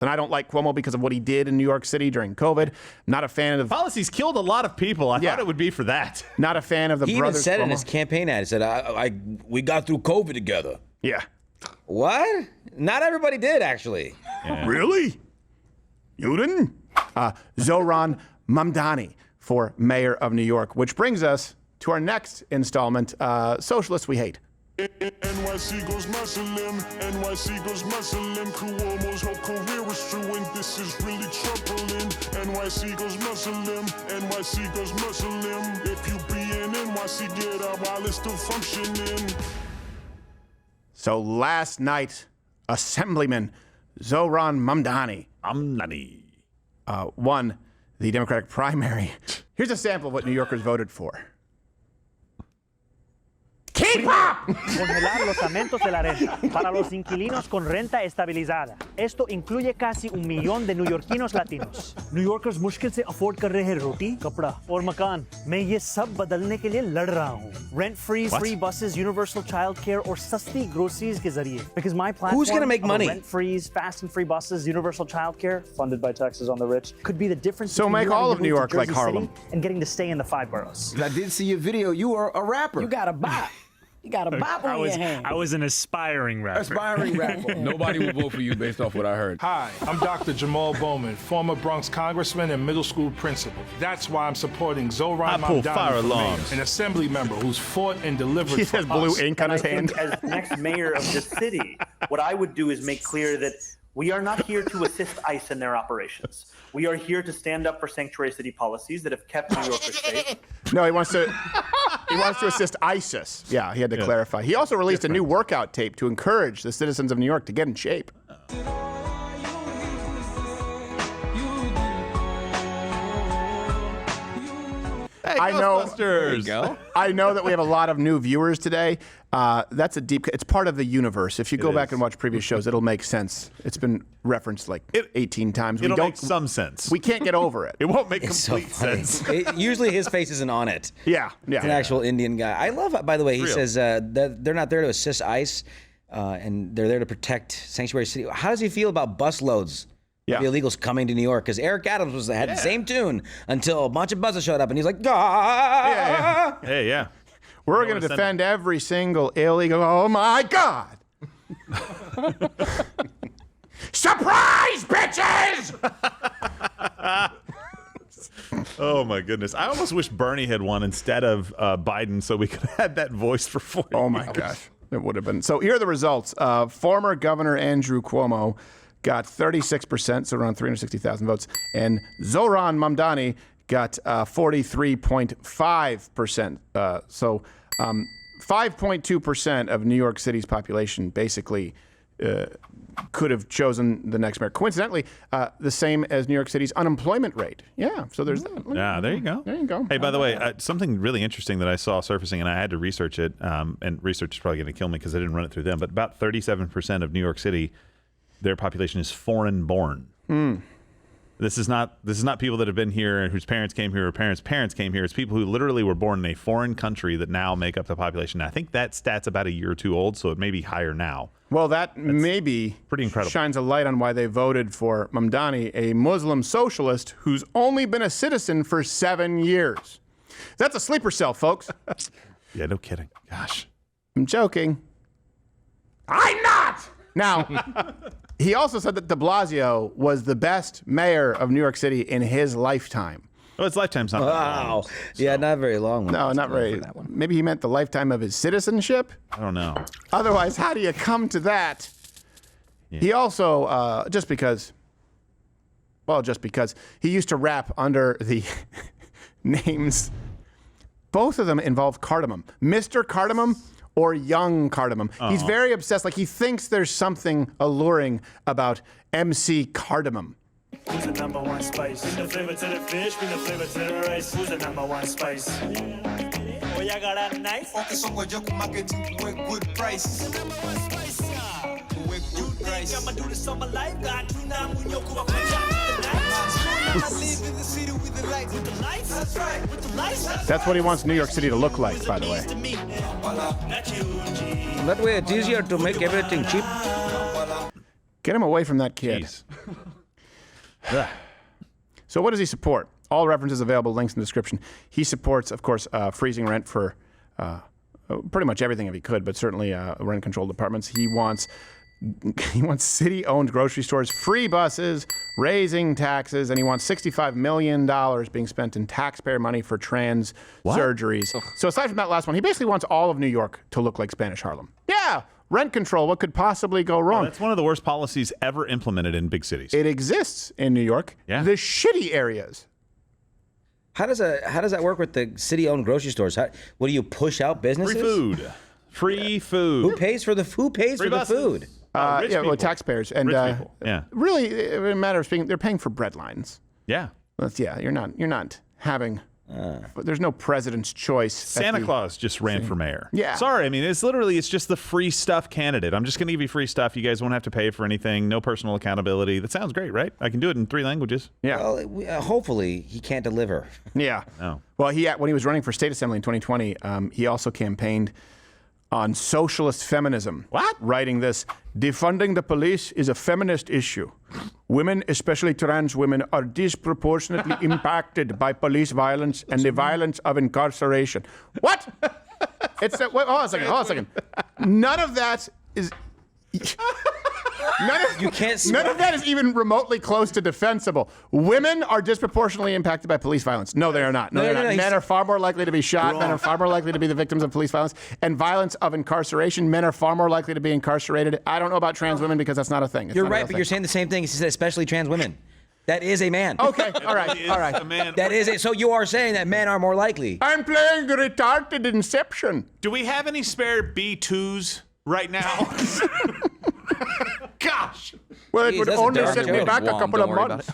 And I don't like Cuomo because of what he did in New York City during COVID. Not a fan of the policies killed a lot of people. I thought it would be for that. Not a fan of the He brothers. He even said Cuomo. in his campaign ad, he said, we got through COVID together. Yeah. What? Not everybody did, actually. Yeah. Really? You didn't? Zohran Mamdani for mayor of New York, which brings us to our next installment, Socialists We Hate. NYC goes Muslim, NYC goes Muslim. Cuomo's whole career was true, and this is really troubling. NYC goes Muslim, NYC goes Muslim. If you be in NYC, get out while it's still functioning. So last night, Assemblyman Zohran Mamdani won the Democratic primary. Here's a sample of what New Yorkers voted for. Congelar los aumentos de la renta para los inquilinos con renta estabilizada. Esto incluye casi 1 million de neoyorquinos latinos. New Yorkers मुश्किल से afford कर रहे हैं रोटी, कपड़ा और मकान. मैं ये सब बदलने के लिए लड़ रहा हूँ. Rent free, free buses, universal childcare और सस्ती groceries के जरिए. Because my platform Who's going to make money? Rent free, fast and free buses, universal childcare funded by taxes on the rich could be the difference. So between make you all having of to New move York to like Jersey Harlem. City and getting to stay in the 5 boroughs. I did see your video. You were a rapper. You got a bop. You got a bop on your hand. I was an aspiring rapper. Aspiring rapper. Nobody will vote for you based off what I heard. Hi, I'm Dr. Jamal Bowman, former Bronx congressman and middle school principal. That's why I'm supporting Zohran pull Mamdani fire for mayor, alarms. an assembly member who's fought and delivered He for has blue us. ink on his hand. As next mayor of the city, what I would do is make clear that we are not here to assist ICE in their operations. We are here to stand up for sanctuary city policies that have kept New Yorkers safe. No, he wants to assist ISIS. Yeah, he had to clarify. He also released a new workout tape to encourage the citizens of New York to get in shape. Hey, I know. There you go. I know that we have a lot of new viewers today. That's a deep. It's part of the universe. If you go back and watch previous shows, it'll make sense. It's been referenced like 18 times. It'll make some sense. We can't get over it. It won't make It's complete so funny. sense. Usually his face isn't on it. Yeah. It's an actual Indian guy. I love, by the way, he Real. says that they're not there to assist ICE, and they're there to protect Sanctuary City. How does he feel about busloads of illegals coming to New York? Because Eric Adams had the same tune until a bunch of buses showed up, and he's like, ah! Yeah. We're going to defend every single illegal. Oh, my God. Surprise, bitches! Oh, my goodness. I almost wish Bernie had won instead of Biden so we could have had that voice for 40 Oh, my gosh. It would have been. So here are the results. Former Governor Andrew Cuomo got 36%, so around 360,000 votes. And Zohran Mamdani got 43.5%. So 5.2% of New York City's population basically could have chosen the next mayor. Coincidentally, the same as New York City's unemployment rate. Yeah, so there's that. Yeah, there you go. There you go. Hey, by the way, something really interesting that I saw surfacing, and I had to research it, and research is probably going to kill me because I didn't run it through them, but about 37% of New York City, their population is foreign-born. This is not people that have been here and whose parents came here or parents' parents came here. It's people who literally were born in a foreign country that now make up the population. Now, I think that stat's about a year or two old, so it may be higher now. Well, that maybe pretty incredible. Shines a light on why they voted for Mamdani, a Muslim socialist who's only been a citizen for 7 years. That's a sleeper cell, folks. Yeah, no kidding. Gosh. I'm joking. I'm not! Now, he also said that de Blasio was the best mayor of New York City in his lifetime. Oh, his lifetime's not long. So. Yeah, not very long. No, not very. Maybe he meant the lifetime of his citizenship? I don't know. Otherwise, how do you come to that? Yeah. He also, just because he used to rap under the names, both of them involve cardamom. Mr. Cardamom or Young Cardamom. He's very obsessed. Like, he thinks there's something alluring about MC Cardamom. Who's the number one spice? Bring the flavor to the fish, bring the flavor to the rice. Who's the number one spice? Oh, y'all got that knife? Focus on what you can market with good price. With good price. I'ma do this all my life. Got you now when you're cool. I live in the city with the lights. With the lights? That's right. With the lights? That's what he wants New York City to look like, by the way. That way it's easier to make everything cheap. Get him away from that kid. Jeez. So what does he support? All references available, links in the description. He supports, of course, freezing rent for pretty much everything if he could, but certainly rent-controlled apartments. He wants city-owned grocery stores, free buses, raising taxes, and he wants $65 million being spent in taxpayer money for trans surgeries. So aside from that last one, he basically wants all of New York to look like Spanish Harlem. Yeah, rent control. What could possibly go wrong? That's one of the worst policies ever implemented in big cities. It exists in New York. Yeah. The shitty areas. How does that work with the city-owned grocery stores? What do you push out businesses? Free food. Who pays for the food? Rich Well, taxpayers. And Rich people. Yeah. really, in a matter of speaking, they're paying for bread lines. Yeah. You're not having. There's no president's choice. Santa Claus just ran for mayor. Yeah. Sorry, I mean, it's just the free stuff candidate. I'm just going to give you free stuff. You guys won't have to pay for anything. No personal accountability. That sounds great, right? I can do it in 3 languages. Yeah. Well, hopefully he can't deliver. Yeah. No. Well, when he was running for state assembly in 2020, he also campaigned on socialist feminism. What? Writing this, defunding the police is a feminist issue. Women, especially trans women, are disproportionately impacted by police violence and the violence of incarceration. What? Hold on a second. None of that is... None of that is even remotely close to defensible. Women are disproportionately impacted by police violence. No, they are not. No, they're not. Men are far more likely to be shot. Men are far more likely to be the victims of police violence. And violence of incarceration, men are far more likely to be incarcerated. I don't know about trans women because that's not a thing. You're right, but you're saying the same thing. He said especially trans women. That is a man. Okay, all right. A man. That is it. So you are saying that men are more likely. I'm playing the retarded Inception. Do we have any spare B2s right now? Gosh. Well, it Jeez, would that's a only dark set me joke. back a Guam, couple don't of worry months.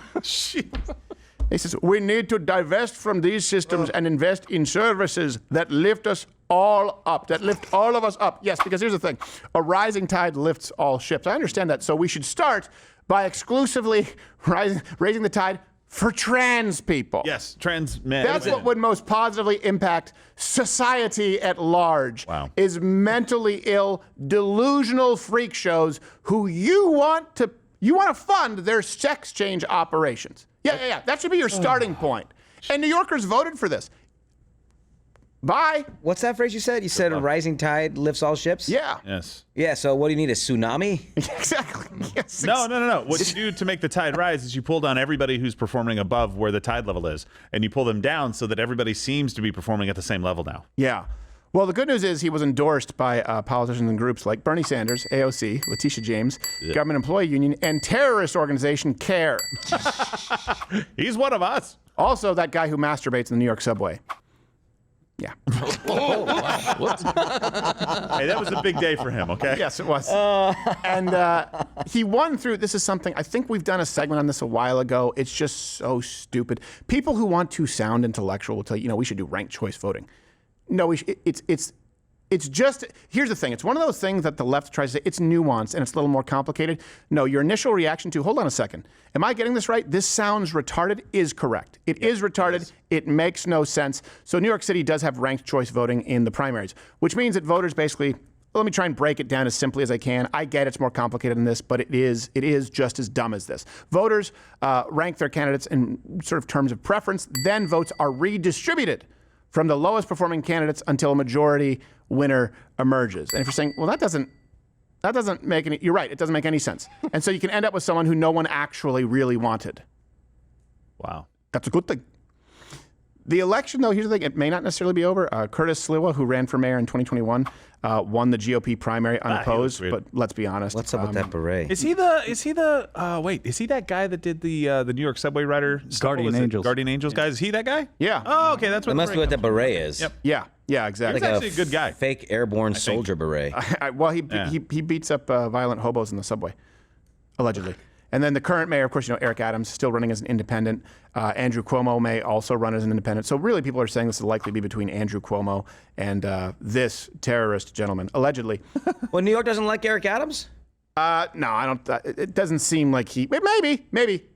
He says, we need to divest from these systems and invest in services that lift us all up, that lift all of us up. Yes, because here's the thing. A rising tide lifts all ships. I understand that. So we should start by exclusively raising the tide for trans people. Yes, trans men. That's what would most positively impact society at large. Wow. Is mentally ill, delusional freak shows who you want to fund their sex change operations. Yeah. That should be your starting point. And New Yorkers voted for this. Bye. What's that phrase you said? You said a rising tide lifts all ships? Yeah. Yes. Yeah, so what do you need, a tsunami? Exactly. Yes. No. What you do to make the tide rise is you pull down everybody who's performing above where the tide level is, and you pull them down so that everybody seems to be performing at the same level now. Yeah. Well, the good news is he was endorsed by politicians and groups like Bernie Sanders, AOC, Letitia James, Government Employee Union, and terrorist organization CARE. He's one of us. Also, that guy who masturbates in the New York subway. Yeah. Hey, that was a big day for him, okay? Yes, it was. And he won through, this is something, I think we've done a segment on this a while ago. It's just so stupid. People who want to sound intellectual will tell you, we should do ranked choice voting. No, it's just, here's the thing. It's one of those things that the left tries to say, it's nuanced and it's a little more complicated. No, your initial reaction to, hold on a second. Am I getting this right? This sounds retarded is correct. It is retarded. It makes no sense. So New York City does have ranked choice voting in the primaries, which means that voters basically, let me try and break it down as simply as I can. I get it's more complicated than this, but it is just as dumb as this. Voters rank their candidates in sort of terms of preference. Then votes are redistributed from the lowest performing candidates until a majority winner emerges. And if you're saying, well, that doesn't make any, you're right, it doesn't make any sense. And so you can end up with someone who no one actually really wanted. Wow. That's a good thing. The election, though, here's the thing, it may not necessarily be over. Curtis Sliwa, who ran for mayor in 2021, won the GOP primary unopposed, but let's be honest. What's up with that beret? Is he that guy that did the New York subway rider? Guardian Angels. Guardian Angels guys. Is he that guy? Yeah. Oh, okay. That's what That must be what that beret is. Yep. Yeah, exactly. He's actually a good guy. Fake airborne soldier beret. Well, he beats up violent hobos in the subway, allegedly. And then the current mayor, of course, Eric Adams, still running as an independent. Andrew Cuomo may also run as an independent. So really, people are saying this will likely be between Andrew Cuomo and this terrorist gentleman, allegedly. Well, New York doesn't like Eric Adams? No, I don't. It doesn't seem like he. Maybe.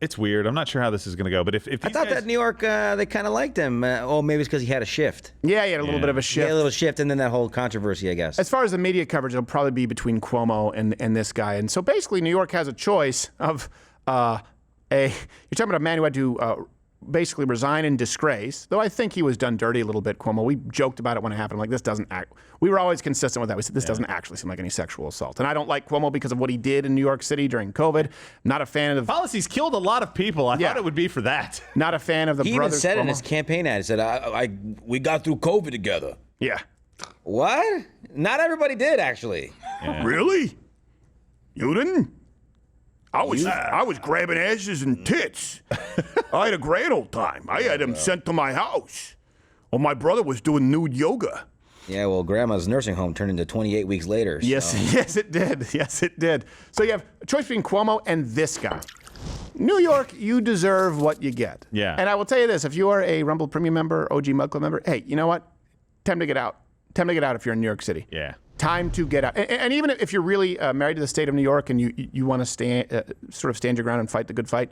It's weird. I'm not sure how this is going to go. But if I thought that New York, they kind of liked him. Maybe it's because he had a shift. Yeah, he had a little bit of a shift. He had a little shift, and then that whole controversy, I guess. As far as the media coverage, it'll probably be between Cuomo and this guy. And so basically, New York has a choice of you're talking about a man who had to basically resign in disgrace, though I think he was done dirty a little bit, Cuomo. We joked about it when it happened. Like, this doesn't act. We were always consistent with that. We said, this doesn't actually seem like any sexual assault. And I don't like Cuomo because of what he did in New York City during COVID. Not a fan of the policies killed a lot of people. I thought it would be for that. Not a fan of the He brothers even said Cuomo. in his campaign ad, he said, we got through COVID together. Yeah. What? Not everybody did, actually. Yeah. Really? You didn't? I was grabbing asses and tits. I had a great old time. I had them sent to my house. Well, my brother was doing nude yoga. Yeah, well, Grandma's nursing home turned into 28 weeks later. So. Yes, it did. Yes, it did. So you have a choice between Cuomo and this guy. New York, you deserve what you get. Yeah. And I will tell you this, if you are a Rumble Premium member, OG Mug Club member, hey, you know what? Time to get out. Time to get out if you're in New York City. Yeah. Time to get out. And even if you're really married to the state of New York and you want to sort of stand your ground and fight the good fight,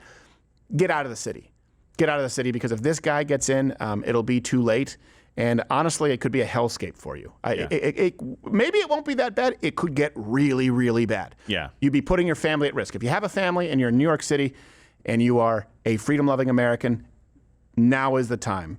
get out of the city. Get out of the city, because if this guy gets in, it'll be too late. And honestly, it could be a hellscape for you. Maybe it won't be that bad. It could get really, really bad. Yeah. You'd be putting your family at risk. If you have a family and you're in New York City and you are a freedom-loving American, now is the time.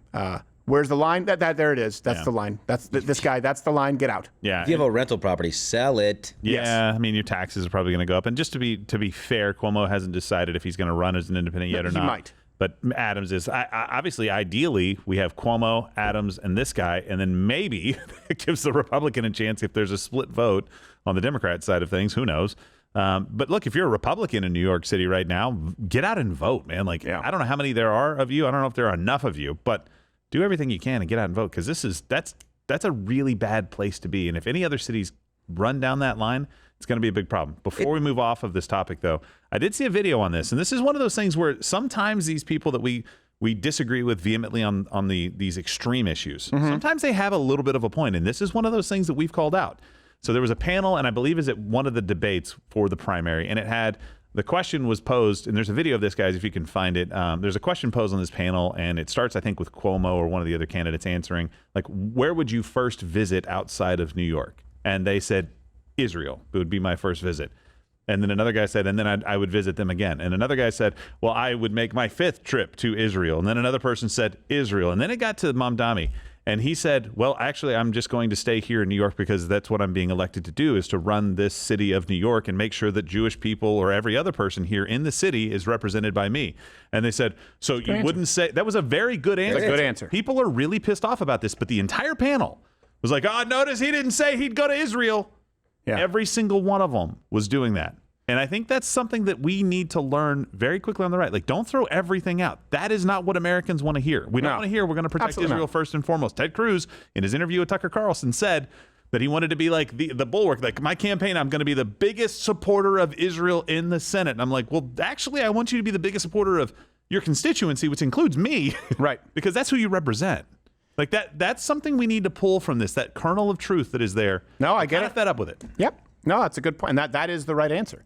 Where's the line? There it is. That's the line. That's this guy. That's the line. Get out. Yeah. If you have a rental property, sell it. Yeah, Yes. I mean, your taxes are probably going to go up. And just to be fair, Cuomo hasn't decided if he's going to run as an independent yet or not. He might. But Adams is. Obviously, ideally, we have Cuomo, Adams, and this guy, and then maybe it gives the Republican a chance if there's a split vote on the Democrat side of things. Who knows? But look, if you're a Republican in New York City right now, get out and vote, man. Like, I don't know how many there are of you. I don't know if there are enough of you, but do everything you can and get out and vote, because that's a really bad place to be. And if any other cities run down that line, it's going to be a big problem. Before we move off of this topic, though, I did see a video on this, and this is one of those things where sometimes these people that we disagree with vehemently on these extreme issues, sometimes they have a little bit of a point, and this is one of those things that we've called out. So there was a panel, and I believe is at one of the debates for the primary, and it had the question was posed, and there's a video of this, guys, if you can find it. There's a question posed on this panel, and it starts, I think, with Cuomo or one of the other candidates answering, like, where would you first visit outside of New York? And they said, Israel. It would be my first visit. And then another guy said, and then I would visit them again. And another guy said, well, I would make my 5th trip to Israel. And then another person said, Israel. And then it got to Mamdani. And he said, well, actually, I'm just going to stay here in New York because that's what I'm being elected to do, is to run this city of New York and make sure that Jewish people or every other person here in the city is represented by me. And they said, so you wouldn't say, that was a very good answer. That's a good answer. People are really pissed off about this, but the entire panel was like, oh, notice he didn't say he'd go to Israel. Yeah. Every single one of them was doing that. And I think that's something that we need to learn very quickly on the right. Like, don't throw everything out. That is not what Americans want to hear. We don't want to hear we're going to protect Absolutely Israel not. first and foremost. Ted Cruz, in his interview with Tucker Carlson, said that he wanted to be like the bulwark. Like, my campaign, I'm going to be the biggest supporter of Israel in the Senate. And I'm like, well, actually, I want you to be the biggest supporter of your constituency, which includes me. Right. Because that's who you represent. Like, that's something we need to pull from this, that kernel of truth that is there. No, I get I'm it. not fed up with it. Yep. No, that's a good point. And that is the right answer.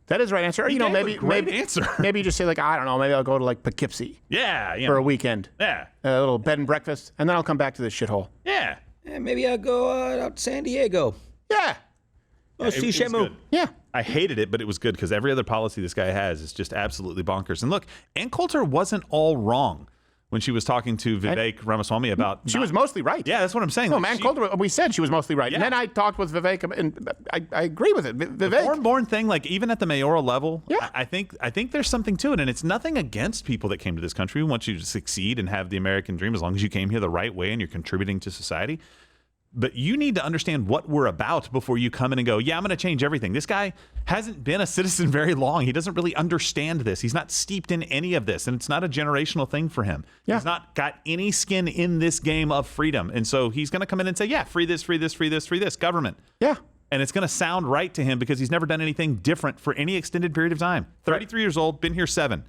That is the right answer. Or, He you know, gave a great answer. Maybe you just say, like, I don't know, maybe I'll go to, like, Poughkeepsie Yeah. for a weekend. Yeah. A little bed and breakfast, and then I'll come back to this shithole. Yeah. Maybe I'll go out to San Diego. Yeah. Oh, see It was Shamu. good. Yeah. I hated it, but it was good because every other policy this guy has is just absolutely bonkers. And look, Ann Coulter wasn't all wrong when she was talking to Vivek Ramaswamy about... She was mostly right. Yeah, that's what I'm saying. No, Like, man, Coulter, we said she was mostly right. Yeah. And then I talked with Vivek, and I agree with it. The Vivek. foreign-born thing, like even at the mayoral level, Yeah. I think there's something to it, and it's nothing against people that came to this country. We want you to succeed and have the American dream as long as you came here the right way and you're contributing to society. But you need to understand what we're about before you come in and go, yeah, I'm going to change everything. This guy hasn't been a citizen very long. He doesn't really understand this. He's not steeped in any of this, and it's not a generational thing for him. Yeah. He's not got any skin in this game of freedom. And so he's going to come in and say, yeah, free this, free this, free this, free this, government. Yeah. And it's going to sound right to him because he's never done anything different for any extended period of time. 33 years old, been here 7.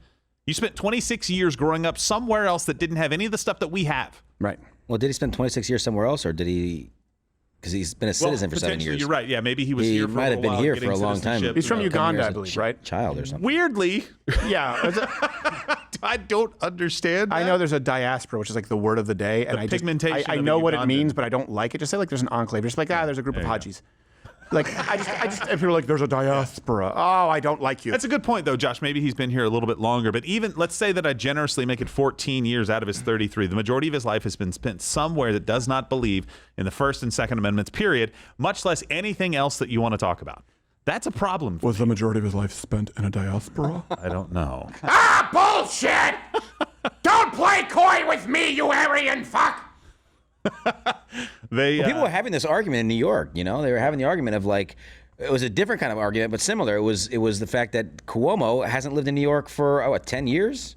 You spent 26 years growing up somewhere else that didn't have any of the stuff that we have. Right. Well, did he spend 26 years somewhere else, or did he because he's been a citizen for 7 years. You're right. Yeah, maybe he was here for might have been here for a long time. He's from Uganda, I believe, right? Child or something. Weirdly. Yeah. I don't understand that. I know there's a diaspora, which is like the word of the day. And I know what it means, but I don't like it. Just say like there's an enclave. Just like, there's a group of Hajis. Like, if people are like, there's a diaspora. Oh, I don't like you. That's a good point, though, Josh. Maybe he's been here a little bit longer. But even, let's say that I generously make it 14 years out of his 33. The majority of his life has been spent somewhere that does not believe in the First and Second Amendments, period, much less anything else that you want to talk about. That's a problem. Was the majority of his life spent in a diaspora? I don't know. Bullshit! Don't play coy with me, you Aryan fuck! People were having this argument in New York. They were having the argument of like, it was a different kind of argument, but similar. It was the fact that Cuomo hasn't lived in New York for 10 years,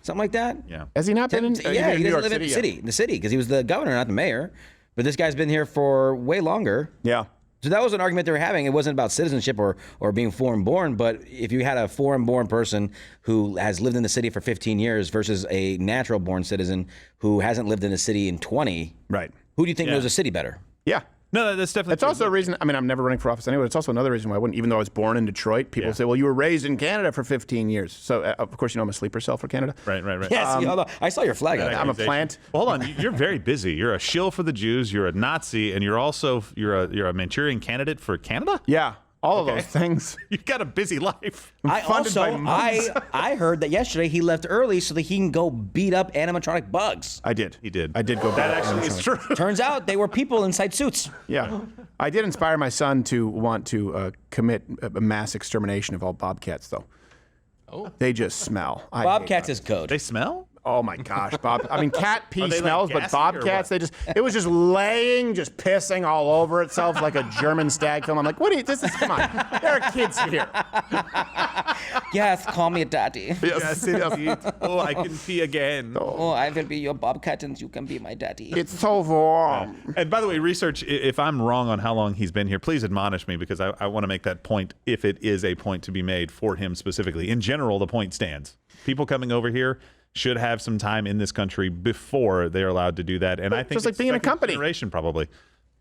something like that. Yeah, has he not been in? Yeah, he doesn't live in the city because he was the governor, not the mayor. But this guy's been here for way longer. Yeah. So that was an argument they were having. It wasn't about citizenship or being foreign-born, but if you had a foreign-born person who has lived in the city for 15 years versus a natural-born citizen who hasn't lived in the city in 20, right? Who do you think knows the city better? Yeah. No, that's definitely. It's also a reason. I mean, I'm never running for office anyway. It's also another reason why I wouldn't. Even though I was born in Detroit, people say, "Well, you were raised in Canada for 15 years." So, of course, I'm a sleeper cell for Canada. Right. Yes, I saw your flag. I'm a plant. Well, hold on, you're very busy. You're a shill for the Jews. You're a Nazi, and you're a Manchurian candidate for Canada. Yeah. All of those things. You've got a busy life. I heard that yesterday he left early so that he can go beat up animatronic bugs. I did. He did. I did go. That actually is true. Turns out they were people inside suits. Yeah. I did inspire my son to want to commit a mass extermination of all bobcats, though. Oh. They just smell. Bobcats is code. They smell? Oh my gosh, Bob! I mean, cat pee they, smells, like, but bobcats, it was just laying, just pissing all over itself like a German stag film. I'm like, come on, there are kids here. Yes, call me daddy. Yes, indeed. Oh, I can pee again. Oh, I will be your bobcat and you can be my daddy. It's so warm. And by the way, research, if I'm wrong on how long he's been here, please admonish me because I want to make that point if it is a point to be made for him specifically. In general, the point stands. People coming over here should have some time in this country before they're allowed to do that. And I think just like being in a company. Generation probably.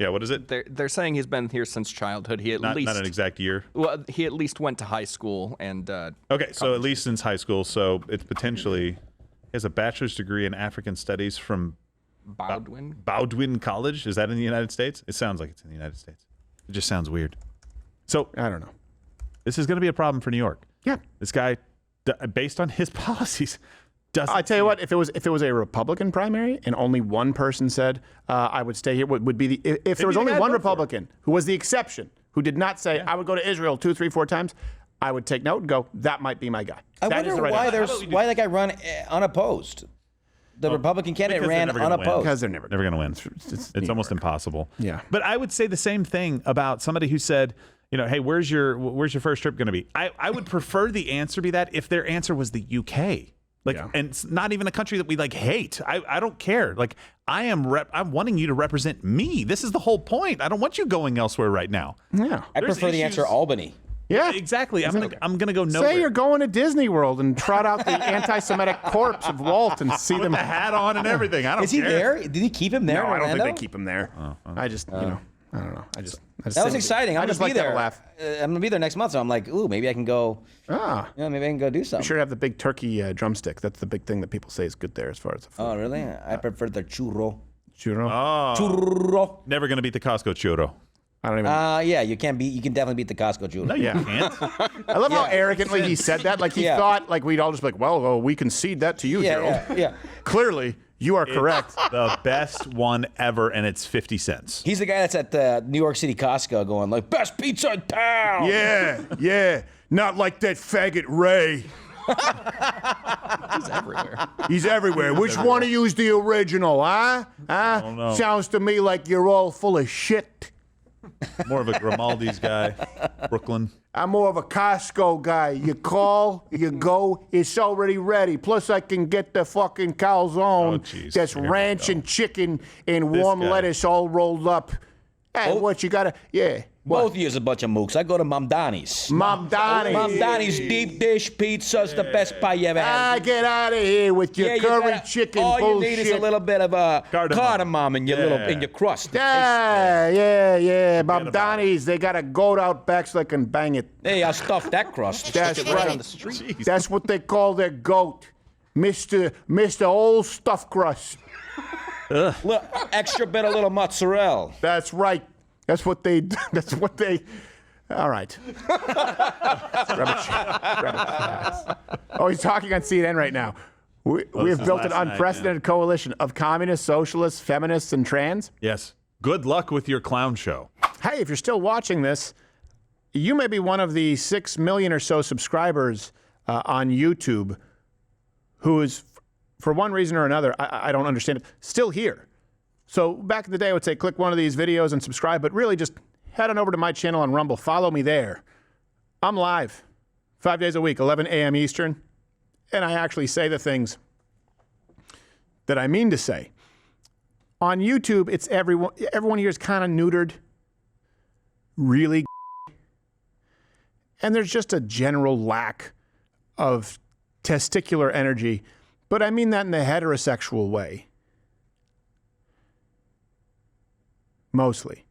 Yeah, what is it? They're saying he's been here since childhood. He not an exact year. Well, he at least went to high school and. Okay, so at least since high school. So it's potentially he has a bachelor's degree in African Studies from Bowdoin College. Is that in the United States? It sounds like it's in the United States. It just sounds weird. So I don't know. This is going to be a problem for New York. Yeah, this guy, based on his policies. I tell you what, if it was a Republican primary and only one person said I would stay here, would be if there was only one Republican who was the exception, who did not say I would go to Israel 2, 3, 4 times, I would take note and go, that might be my guy. I wonder why that guy run unopposed. The Republican candidate ran unopposed because they're never going to win. It's almost impossible. Yeah, but I would say the same thing about somebody who said, hey, where's your first trip going to be? I would prefer the answer be that if their answer was the UK. And it's not even a country that we hate. I don't care. I'm wanting you to represent me. This is the whole point. I don't want you going elsewhere right now. Yeah. I prefer the answer Albany. Yeah, exactly. I'm gonna go nowhere. Say you're going to Disney World and trot out the anti-Semitic corpse of Walt and see them with the hat on and everything. I don't care. Is he there? Did he keep him there? No, I don't think they keep him there. I just I don't know. That was exciting. I'm gonna be there. Laugh. I'm gonna be there next month, so I'm like, ooh, maybe I can go. Maybe I can go do something. You sure have the big turkey drumstick. That's the big thing that people say is good there as far as the food. Oh, really? I prefer the churro. Churro. Oh. Churro. Never gonna beat the Costco churro. I don't even. Yeah, you can definitely beat the Costco churro. No, you can't. I love how arrogantly he said that. Like he thought we'd all just be like, well, we concede that to you, Gerald. Yeah. Clearly. You are correct. The best one ever, and it's 50 cents. He's the guy that's at the New York City Costco going best pizza in town. Yeah. Not like that faggot Ray. He's everywhere. He's everywhere. Which one of you is the original, huh? Know. Sounds to me like you're all full of shit. More of a Grimaldi's guy. Brooklyn. I'm more of a Costco guy. You call, you go, it's already ready. Plus, I can get the fucking calzone that's ranch and chicken and warm lettuce all rolled up. Hey, what you gotta? Yeah, Both of you is a bunch of mooks. I go to Mamdani's. Mamdani's deep dish pizza's the best pie you ever had. Get out of here with your curry chicken all bullshit. You need is a little bit of cardamom in your in your crust. Yeah. Mamdani's, they got a goat out back so they can bang it. Hey, I'll stuff that crust. That's right right. on the street. That's what they call their goat, Mr. Old Stuffed Crust. Extra bit of little mozzarella. That's right. That's what they. All right. Oh, he's talking on CNN right now. We have built an unprecedented coalition of communists, socialists, feminists, and trans. Yes. Good luck with your clown show. Hey, if you're still watching this, you may be one of the 6 million or so subscribers on YouTube who is, for one reason or another, I don't understand it, still here. So back in the day, I would say click one of these videos and subscribe, but really just head on over to my channel on Rumble. Follow me there. I'm live 5 days a week, 11 a.m. Eastern, and I actually say the things that I mean to say. On YouTube, it's everyone here is kind of neutered, really, and there's just a general lack of testicular energy, but I mean that in the heterosexual way. Mostly.